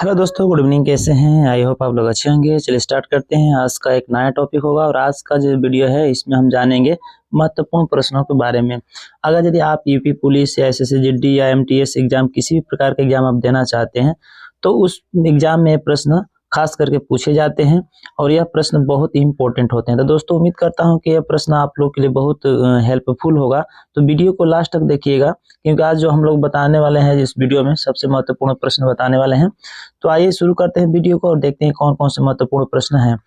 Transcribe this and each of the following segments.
Hello दोस्तों, good evening. कैसे हैं? आई होप आप लोग अच्छे होंगे। चलिए स्टार्ट करते हैं। आज का एक नया टॉपिक होगा और आज का जो वीडियो है इसमें हम जानेंगे महत्वपूर्ण प्रश्नों के बारे में। अगर यदि आप यूपी पुलिस या एसएससी या एमटीएस एग्जाम किसी भी प्रकार के एग्जाम आप देना चाहते हैं तो उस एग्जाम में प्रश्न खास करके पूछे जाते हैं और यह प्रश्न बहुत ही इंपॉर्टेंट होते हैं। तो दोस्तों उम्मीद करता हूं कि यह प्रश्न आप लोग के लिए बहुत हेल्पफुल होगा। तो वीडियो को लास्ट तक देखिएगा क्योंकि आज जो हम लोग बताने वाले हैं इस वीडियो में सबसे महत्वपूर्ण प्रश्न बताने वाले हैं। तो आइए शुरू करते हैं वीडियो को और देखते हैं कौन कौन से महत्वपूर्ण प्रश्न हैं।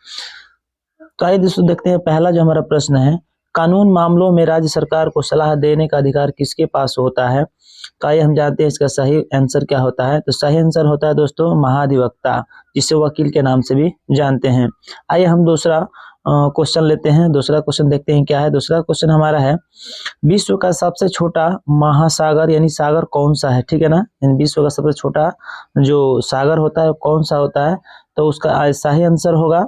तो आइए दोस्तों देखते हैं। पहला जो हमारा प्रश्न है, कानून मामलों में राज्य सरकार को सलाह देने का अधिकार किसके पास होता है? तो आइए हम जानते हैं इसका सही आंसर क्या होता है। तो सही आंसर होता है दोस्तों महाधिवक्ता, जिसे वकील के नाम से भी जानते हैं। आइए हम दूसरा क्वेश्चन लेते हैं। दूसरा क्वेश्चन देखते हैं क्या है। दूसरा क्वेश्चन हमारा है, विश्व का सबसे छोटा महासागर यानी सागर कौन सा है? ठीक है ना। यानी विश्व का सबसे छोटा जो सागर होता है कौन सा होता है? तो उसका सही आंसर होगा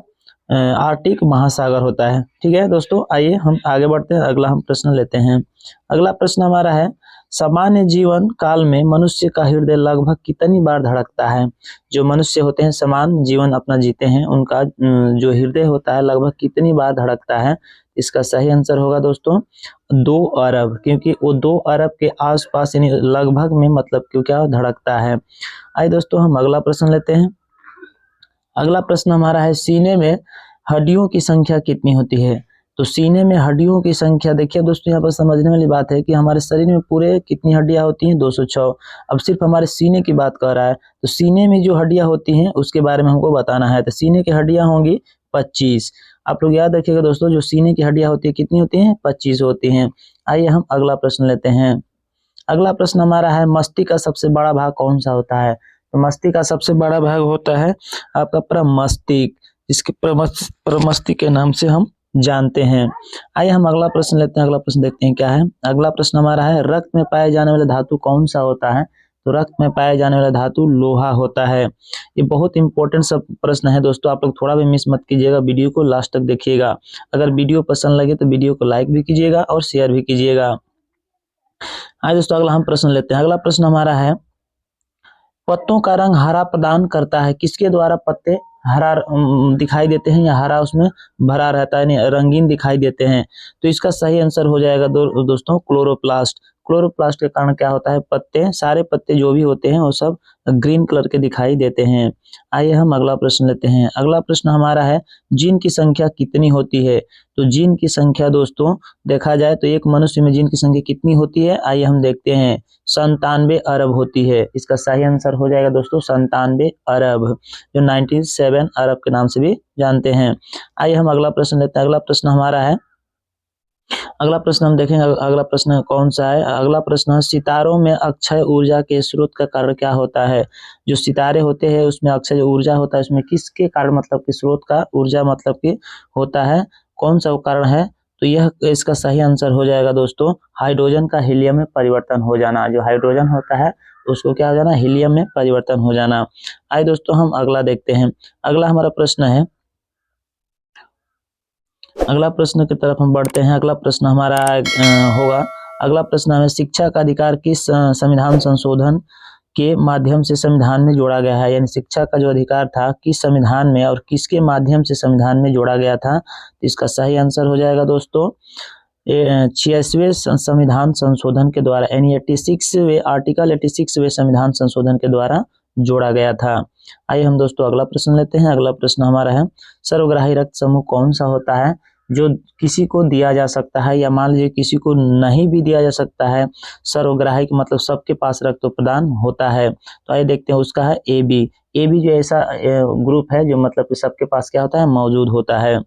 आर्कटिक महासागर होता है। ठीक है दोस्तों, आइए हम आगे बढ़ते हैं। अगला हम प्रश्न लेते हैं। अगला प्रश्न हमारा है, सामान्य जीवन काल में मनुष्य का हृदय लगभग कितनी बार धड़कता है? जो मनुष्य होते हैं समान जीवन अपना जीते हैं, उनका जो हृदय होता है लगभग कितनी बार धड़कता है? इसका सही आंसर होगा दोस्तों 2 अरब, क्योंकि वो 2 अरब के आसपास यानी लगभग में मतलब क्यों क्या धड़कता है। आइए दोस्तों हम अगला प्रश्न लेते हैं। अगला प्रश्न हमारा है, सीने में हड्डियों की संख्या कितनी होती है? तो सीने में हड्डियों की संख्या देखिए दोस्तों, यहाँ पर समझने वाली बात है कि हमारे शरीर में पूरे कितनी हड्डियां होती हैं? 206। अब सिर्फ हमारे सीने की बात कर रहा है, तो सीने में जो हड्डियां होती हैं उसके बारे में हमको बताना है। तो सीने की हड्डियां होंगी 25। आप लोग याद रखिएगा दोस्तों, जो सीने की हड्डियां होती है कितनी होती हैं? 25 होती हैं। आइए हम अगला प्रश्न लेते हैं। अगला प्रश्न हमारा है, मस्तिष्क का सबसे बड़ा भाग कौन सा होता है? तो मस्तिष्क का सबसे बड़ा भाग होता है आपका प्रमस्तिष्क, जिसके प्रमस्तिष्क के नाम से हम जानते हैं। आइए हम अगला प्रश्न लेते हैं। अगला प्रश्न देखते हैं क्या है। अगला प्रश्न हमारा है, रक्त में पाए जाने वाला धातु कौन सा होता है? तो रक्त में पाए जाने वाला धातु लोहा होता है। ये बहुत इंपॉर्टेंट सब प्रश्न है दोस्तों, आप लोग थोड़ा भी मिस मत कीजिएगा, वीडियो को लास्ट तक देखिएगा। अगर वीडियो पसंद लगे तो वीडियो को लाइक भी कीजिएगा और शेयर भी कीजिएगा। आइए दोस्तों अगला हम प्रश्न लेते हैं। अगला प्रश्न हमारा है, पत्तों का रंग हरा प्रदान करता है किसके द्वारा? पत्ते हरा दिखाई देते हैं या हरा उसमें भरा रहता है, यानी रंगीन दिखाई देते हैं। तो इसका सही आंसर हो जाएगा दोस्तों क्लोरोप्लास्ट। क्लोरोप्लास्ट के कारण क्या होता है, पत्ते सारे पत्ते जो भी होते हैं वो सब ग्रीन कलर के दिखाई देते हैं। आइए हम अगला प्रश्न लेते हैं। अगला प्रश्न हमारा है, जीन की संख्या कितनी होती है? तो जीन की संख्या दोस्तों देखा जाए तो एक मनुष्य में जीन की संख्या कितनी होती है? आइए हम देखते हैं, 97 अरब होती है। इसका सही आंसर हो जाएगा दोस्तों 97 अरब, जो 97 अरब के नाम से भी जानते हैं। आइए हम अगला प्रश्न लेते हैं। अगला प्रश्न हमारा है, अगला प्रश्न हम देखेंगे अगला प्रश्न कौन सा है। अगला प्रश्न है, सितारों में अक्षय ऊर्जा के स्रोत का कारण क्या होता है? जो सितारे होते हैं उसमें अक्षय ऊर्जा होता है, उसमें किसके कारण मतलब कि स्रोत का ऊर्जा मतलब कि होता है, कौन सा वो कारण है? तो यह इसका सही आंसर हो जाएगा दोस्तों हाइड्रोजन का हीलियम में परिवर्तन हो जाना। जो हाइड्रोजन होता है उसको क्या हो जाना? हीलियम में परिवर्तन हो जाना। आइए दोस्तों हम अगला देखते हैं। अगला हमारा प्रश्न है, अगला प्रश्न की तरफ हम बढ़ते हैं। अगला प्रश्न हमारा होगा, अगला प्रश्न हमें, शिक्षा का अधिकार किस संविधान संशोधन के माध्यम से संविधान में जोड़ा गया है? यानी शिक्षा का जो अधिकार था किस संविधान में और किसके माध्यम से संविधान में जोड़ा गया था? तो इसका सही आंसर हो जाएगा दोस्तों 86वें संविधान संशोधन के द्वारा, यानी 86वें आर्टिकल 86वें संविधान संशोधन के द्वारा जोड़ा गया था। आइए हम दोस्तों अगला प्रश्न लेते हैं। अगला प्रश्न हमारा है, सर्वग्राही रक्त समूह कौन सा होता है जो किसी को दिया जा सकता है या मान लीजिए किसी को नहीं भी दिया जा सकता है? सर्वग्राही का मतलब सबके पास रक्त प्रदान होता है। तो आइए देखते हैं, उसका है AB। AB जो ऐसा ग्रुप है जो मतलब कि सबके पास क्या होता है? मौजूद होता है।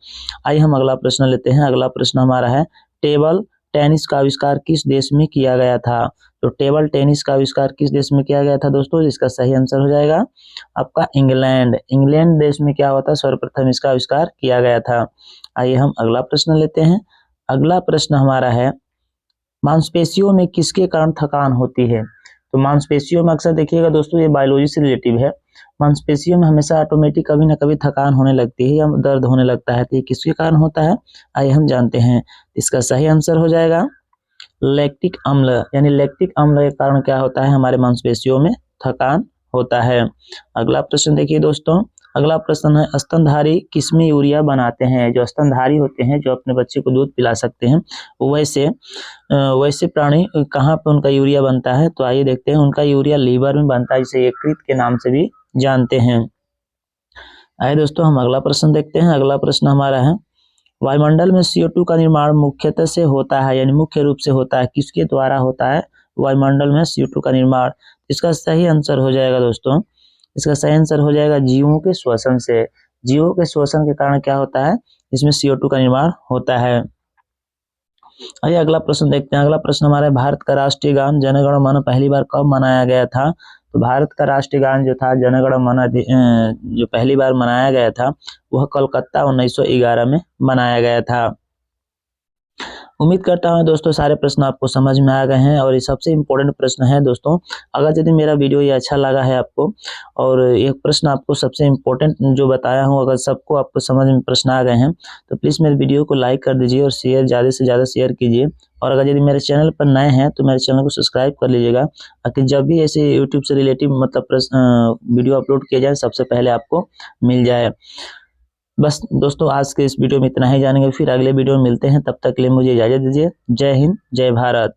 आइए हम अगला प्रश्न लेते हैं। अगला प्रश्न हमारा है, टेबल टेनिस का आविष्कार किस देश में किया गया था? तो टेबल टेनिस का आविष्कार किस देश में किया गया था दोस्तों? इसका सही आंसर हो जाएगा आपका इंग्लैंड। इंग्लैंड देश में क्या होता है? सर्वप्रथम इसका आविष्कार किया गया था। आइए हम अगला प्रश्न लेते हैं। अगला प्रश्न हमारा है, मांसपेशियों में किसके कारण थकान होती है? तो मांसपेशियों में अक्सर देखिएगा दोस्तों, ये बायोलॉजी से रिलेटिव है, मांसपेशियों में हमेशा ऑटोमेटिक कभी ना कभी थकान होने लगती है या दर्द होने लगता है। तो ये किसके कारण होता है? आइए हम जानते हैं। इसका सही आंसर हो जाएगा लैक्टिक अम्ल, यानी लैक्टिक अम्ल के कारण क्या होता है? हमारे मांसपेशियों में थकान होता है। अगला प्रश्न देखिए दोस्तों, अगला प्रश्न है स्तनधारी किसमें यूरिया बनाते हैं। जो स्तनधारी होते हैं, जो अपने बच्चे को दूध पिला सकते हैं, वैसे प्राणी कहाँ पे उनका यूरिया बनता है। तो आइए देखते हैं, उनका यूरिया लीवर में बनता है, जिसे यकृत के नाम से भी जानते हैं। आइए दोस्तों हम अगला प्रश्न देखते हैं। अगला प्रश्न हमारा है वायुमंडल में CO2 का निर्माण मुख्यतः से होता है, यानी मुख्य रूप से होता है, किसके द्वारा होता है वायुमंडल में CO2 का निर्माण। इसका सही आंसर हो जाएगा दोस्तों, इसका सही आंसर हो जाएगा जीवों के श्वसन से। जीवों के श्वसन के कारण क्या होता है, इसमें CO2 का निर्माण होता है। आइए अगला प्रश्न देखते हैं। अगला प्रश्न हमारा है भारत का राष्ट्रीय गान जन गण मन पहली बार कब मनाया गया था। तो भारत का राष्ट्रीय गान जो था जन गण मन जो पहली बार मनाया गया था, वह कोलकाता 1911 में मनाया गया था। उम्मीद करता हूं दोस्तों सारे प्रश्न आपको समझ में आ गए हैं। और ये सबसे इम्पोर्टेंट प्रश्न है दोस्तों, अगर यदि मेरा वीडियो ये अच्छा लगा है आपको, और एक प्रश्न आपको सबसे इम्पोर्टेंट जो बताया हूँ, अगर सबको आपको समझ में प्रश्न आ गए हैं, तो प्लीज़ मेरे वीडियो को लाइक कर दीजिए और शेयर ज़्यादा से ज़्यादा शेयर कीजिए। और अगर यदि मेरे चैनल पर नए हैं तो मेरे चैनल को सब्सक्राइब कर लीजिएगा, ताकि जब भी ऐसे यूट्यूब से रिलेटिव मतलब वीडियो अपलोड किया जाए, सबसे पहले आपको मिल जाए। बस दोस्तों आज के इस वीडियो में इतना ही जानेंगे, फिर अगले वीडियो में मिलते हैं। तब तक के लिए मुझे इजाज़त दीजिए। जय हिंद, जय भारत।